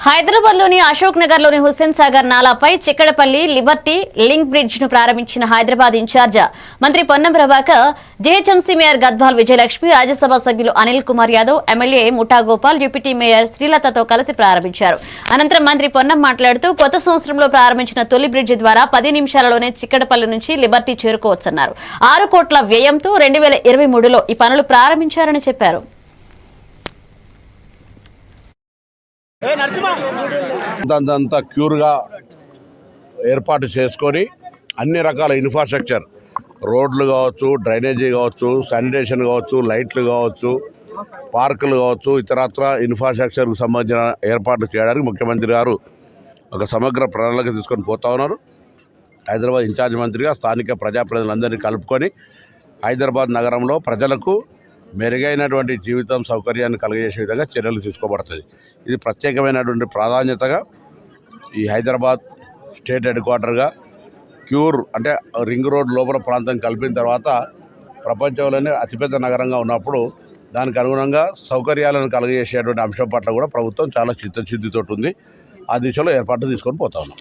హైదరాబాద్లోని అశోక్ నగర్లోని హుస్సేన్ సాగర్ నాలాపై చిక్కడపల్లి లిబర్టీ లింక్ బ్రిడ్జ్ ను ప్రారంభించిన హైదరాబాద్ ఇన్ఛార్జ్ మంత్రి పొన్నం ప్రభాకర్, జీహెచ్ఎంసీ మేయర్ గద్వాల్ విజయలక్ష్మి, రాజ్యసభ సభ్యులు అనిల్ కుమార్ యాదవ్, ఎమ్మెల్యే ముఠా గోపాల్, డిప్యూటీ మేయర్ శ్రీలతతో కలిసి ప్రారంభించారు. అనంతరం మంత్రి పొన్నం మాట్లాడుతూ కొత్త సంవత్సరంలో ప్రారంభించిన తొలి బ్రిడ్జి ద్వారా 10 నిమిషాలలోనే చిక్కడపల్లి నుంచి లిబర్టీ చేరుకోవచ్చన్నారు. 6 కోట్ల వ్యయంతో 2023లో ఈ పనులు ప్రారంభించారని చెప్పారు. అంతా క్యూర్గా ఏర్పాటు చేసుకొని అన్ని రకాల ఇన్ఫ్రాస్ట్రక్చర్, రోడ్లు కావచ్చు, డ్రైనేజీ కావచ్చు, శానిటేషన్ కావచ్చు, లైట్లు కావచ్చు, పార్కులు కావచ్చు, ఇతరత్ర ఇన్ఫ్రాస్ట్రక్చర్కు సంబంధించిన ఏర్పాట్లు చేయడానికి ముఖ్యమంత్రి గారు ఒక సమగ్ర ప్రణాళిక తీసుకొని పోతా ఉన్నారు. హైదరాబాద్ ఇన్ఛార్జ్ మంత్రిగా స్థానిక ప్రజాప్రతినిధులందరినీ కలుపుకొని హైదరాబాద్ నగరంలో ప్రజలకు మెరుగైనటువంటి జీవితం సౌకర్యాన్ని కలిగజేసే విధంగా చర్యలు తీసుకోబడుతుంది. ఇది ప్రత్యేకమైనటువంటి ప్రాధాన్యతగా ఈ హైదరాబాద్ స్టేట్ హెడ్ క్వార్టర్గా క్యూర్ అంటే రింగ్ రోడ్ లోపల ప్రాంతం కలిపిన తర్వాత ప్రపంచంలోనే అతిపెద్ద నగరంగా ఉన్నప్పుడు దానికి అనుగుణంగా సౌకర్యాలను కలిగజేసేటువంటి అంశం పట్ల కూడా ప్రభుత్వం చాలా చిత్తశుద్ధితో ఉంది. ఆ దిశలో ఏర్పాట్లు తీసుకొని పోతా ఉన్నాం.